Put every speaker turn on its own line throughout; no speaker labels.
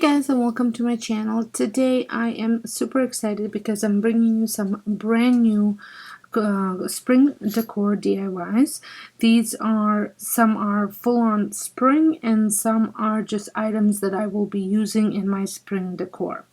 Guys, and welcome to my channel. Today I am super excited because I'm bringing you some brand new spring decor DIYs. Some are full-on spring and some are just items that I will be using in my spring decor.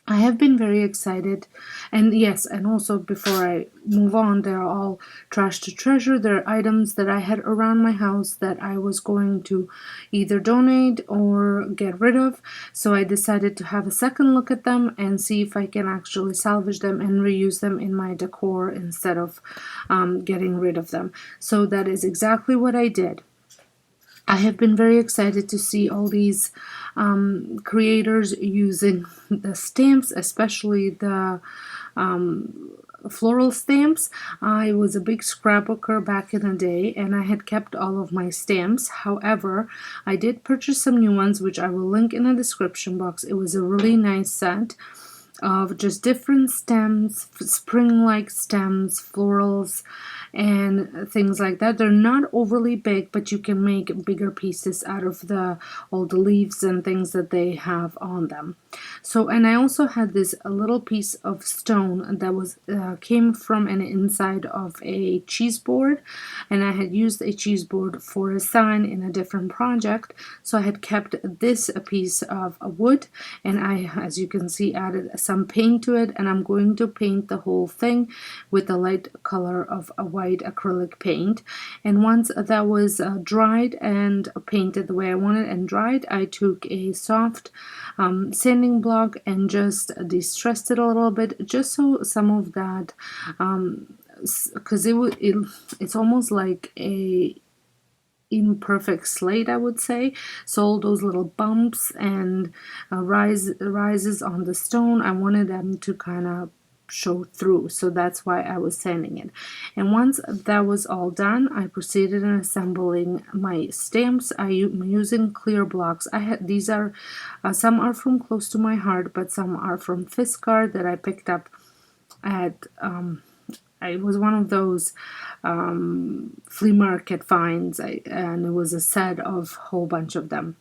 I have been very excited, and yes, and also before I move on, they're all trash to treasure. They're items that I had around my house that I was going to either donate or get rid of, so I decided to have a second look at them and see if I can actually salvage them and reuse them in my decor instead of getting rid of them. So that is exactly what I did. I have been very excited to see all these creators using the stamps, especially the floral stamps. I was a big scrapbooker back in the day and I had kept all of my stamps. However, I did purchase some new ones, which I will link in the description box. It was a really nice set of just different stems, spring-like stems, florals, and things like that. They're not overly big, but you can make bigger pieces out of all the leaves and things that they have on them. So, and I also had this little piece of stone that was came from an inside of a cheese board, and I had used a cheese board for a sign in a different project. So I had kept this piece of wood, and I, as you can see, added some paint to it, and I'm going to paint the whole thing with the light color of a white acrylic paint. And once that was dried and painted the way I wanted and dried, I took a soft sanding block and just distressed it a little bit, just so some of that, because it's almost like a imperfect slate, I would say. So all those little bumps and rises on the stone, I wanted them to kind of show through, so that's why I was sanding it. And once that was all done, I proceeded in assembling my stamps. I'm using clear blocks. These are some are from Close to My Heart, but some are from Fiskars that I picked up at it was one of those flea market finds, and it was a set of a whole bunch of them.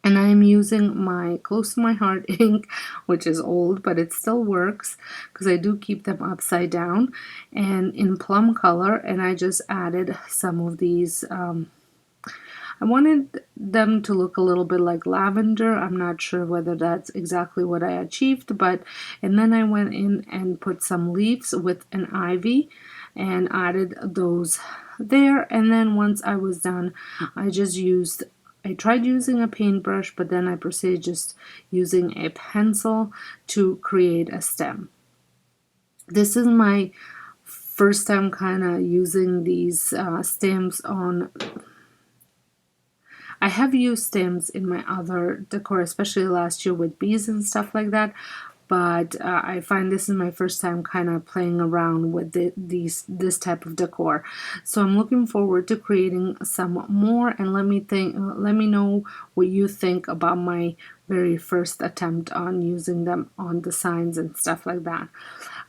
And I am using my Close to My Heart ink, which is old, but it still works because I do keep them upside down, and in plum color. And I just added some of these. I wanted them to look a little bit like lavender. I'm not sure whether that's exactly what I achieved, and then I went in and put some leaves with an ivy and added those there. And then once I was done, I tried using a paintbrush, but then I proceeded just using a pencil to create a stem. This is my first time kind of using these stamps on. I have used stamps in my other decor, especially last year with bees and stuff like that, but I find this is my first time kind of playing around with this type of decor. So I'm looking forward to creating some more, and let me know what you think about my very first attempt on using them on the signs and stuff like that.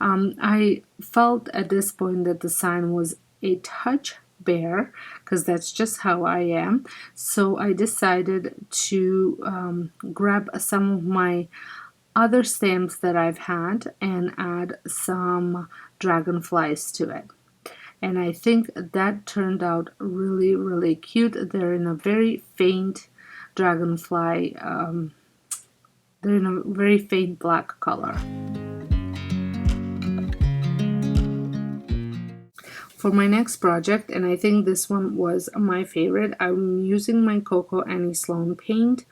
I felt at this point that the sign was a touch bare, because that's just how I am. So I decided to grab some of my other stamps that I've had and add some dragonflies to it. And I think that turned out really, really cute. They're in a very faint dragonfly, they're in a very faint black color. For my next project, and I think this one was my favorite, I'm using my Cocoa Annie Sloan paint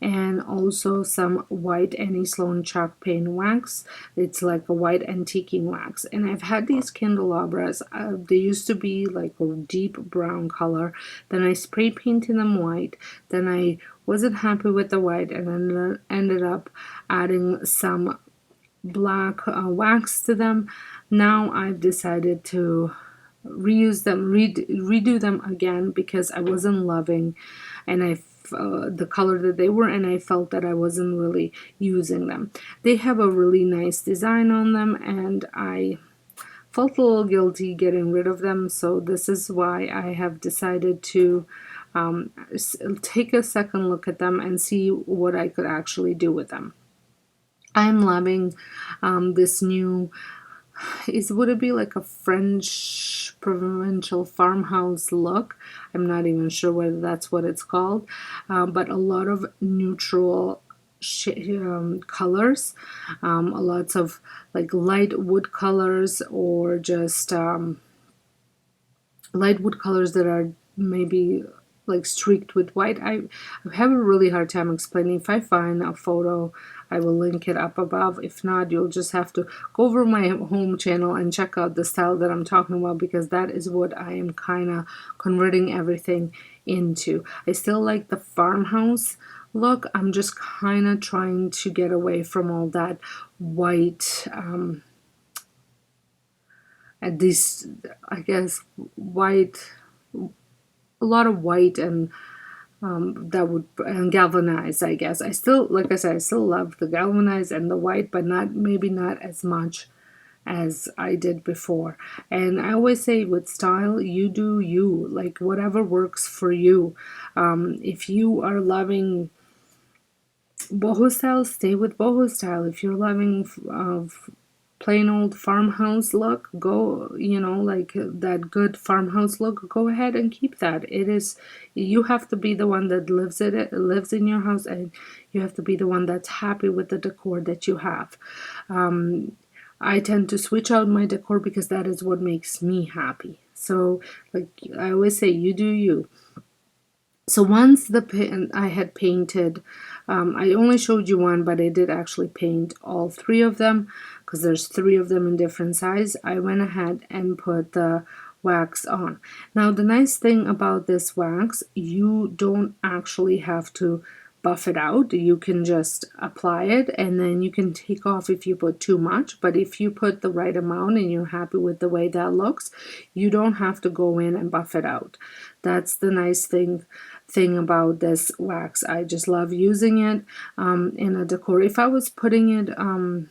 and also some white Annie Sloan chalk paint wax. It's like a white antiquing wax. And I've had these candelabras. They used to be like a deep brown color. Then I spray painted them white. Then I wasn't happy with the white and then ended up adding some black wax to them. Now I've decided to reuse them, redo them again, because I wasn't loving and the color that they were, and I felt that I wasn't really using them. They have a really nice design on them, and I felt a little guilty getting rid of them, so this is why I have decided to take a second look at them and see what I could actually do with them. I'm loving this new, would it be like a French provincial farmhouse look? I'm not even sure whether that's what it's called, but a lot of neutral colors, lots of like light wood colors, or just light wood colors that are maybe like streaked with white. I have a really hard time explaining. If I find a photo, I will link it up above. If not, you'll just have to go over my home channel and check out the style that I'm talking about, because that is what I am kind of converting everything into. I still like the farmhouse look. I'm just kind of trying to get away from all that white, and this, I guess, white, a lot of white, and that would, and galvanized, I guess. I still, like I said, I still love the galvanized and the white, but maybe not as much as I did before. And I always say with style, you do you, like whatever works for you. If you are loving boho style, stay with boho style. If you're loving plain old farmhouse look, go, like that good farmhouse look, go ahead and keep that. It is, you have to be the one that lives in your house, and you have to be the one that's happy with the decor that you have. I tend to switch out my decor because that is what makes me happy. So like I always say, you do you. So once I had painted, I only showed you one, but I did actually paint all three of them, because there's three of them in different size. I went ahead and put the wax on. Now the nice thing about this wax, you don't actually have to buff it out. You can just apply it, and then you can take off if you put too much. But if you put the right amount and you're happy with the way that looks, you don't have to go in and buff it out. That's the nice thing about this wax. I just love using it in a decor. If I was putting it on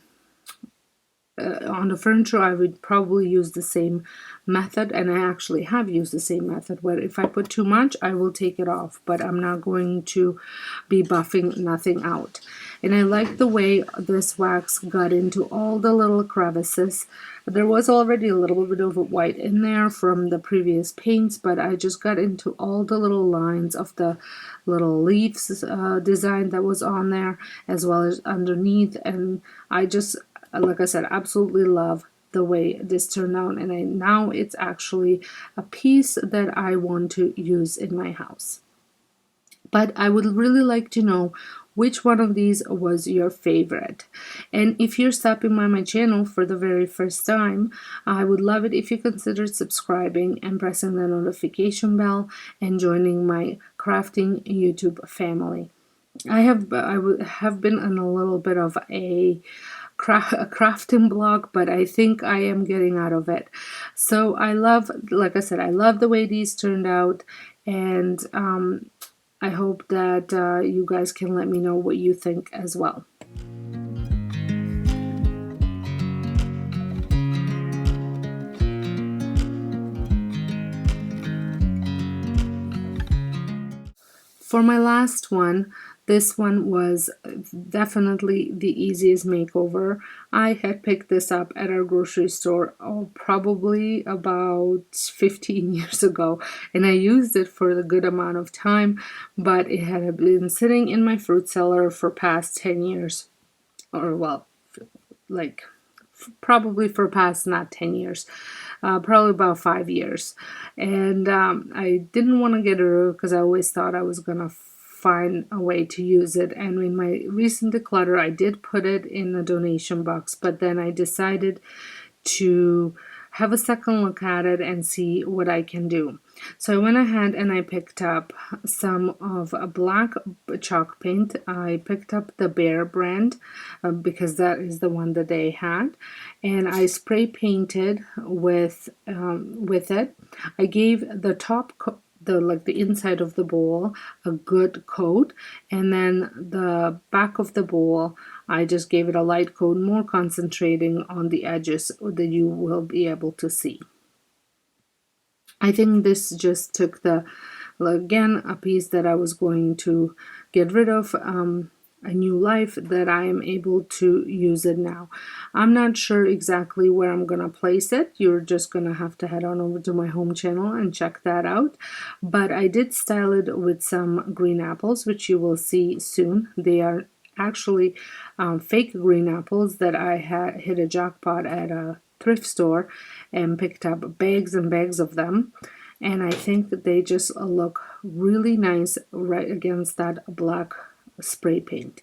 the furniture, I would probably use the same method, and I actually have used the same method, where if I put too much, I will take it off, but I'm not going to be buffing nothing out. And I like the way this wax got into all the little crevices. There was already a little bit of white in there from the previous paints, but I just got into all the little lines of the little leaves design that was on there, as well as underneath. And I just, like I said, absolutely love the way this turned out, and now it's actually a piece that I want to use in my house. But I would really like to know which one of these was your favorite. And if you're stopping by my channel for the very first time, I would love it if you considered subscribing and pressing the notification bell and joining my crafting YouTube family. I have been on a little bit of a crafting blog, but I think I am getting out of it. So I love, like I said, I love the way these turned out, and I hope that you guys can let me know what you think as well. For my last one, this one was definitely the easiest makeover. I had picked this up at our grocery store probably about 15 years ago, and I used it for a good amount of time, but it had been sitting in my fruit cellar for past 10 years, or well, like probably for past not 10 years, probably about 5 years. And I didn't want to get rid of it because I always thought I was gonna find a way to use it. And in my recent declutter, I did put it in a donation box, but then I decided to have a second look at it and see what I can do. So I went ahead and I picked up some of a black chalk paint. I picked up the Bear brand because that is the one that they had, and I spray painted with it. I gave the top the inside of the bowl a good coat, and then the back of the bowl I just gave it a light coat, more concentrating on the edges that you will be able to see. I think this just took the again, a piece that I was going to get rid of, a new life, that I am able to use it now. I'm not sure exactly where I'm gonna place it. You're just gonna have to head on over to my home channel and check that out. But I did style it with some green apples, which you will see soon. They are actually fake green apples that I had hit a jackpot at a thrift store and picked up bags and bags of them. And I think that they just look really nice right against that black spray paint.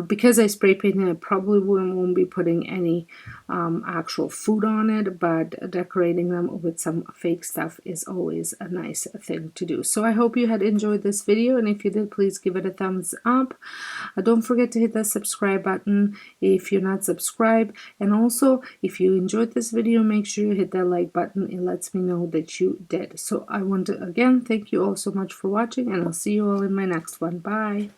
Because I spray painted, I probably won't be putting any actual food on it, but decorating them with some fake stuff is always a nice thing to do. So I hope you had enjoyed this video, and if you did, please give it a thumbs up. Don't forget to hit that subscribe button if you're not subscribed, and also if you enjoyed this video, make sure you hit that like button. It lets me know that you did. So I want to again thank you all so much for watching, and I'll see you all in my next one. Bye.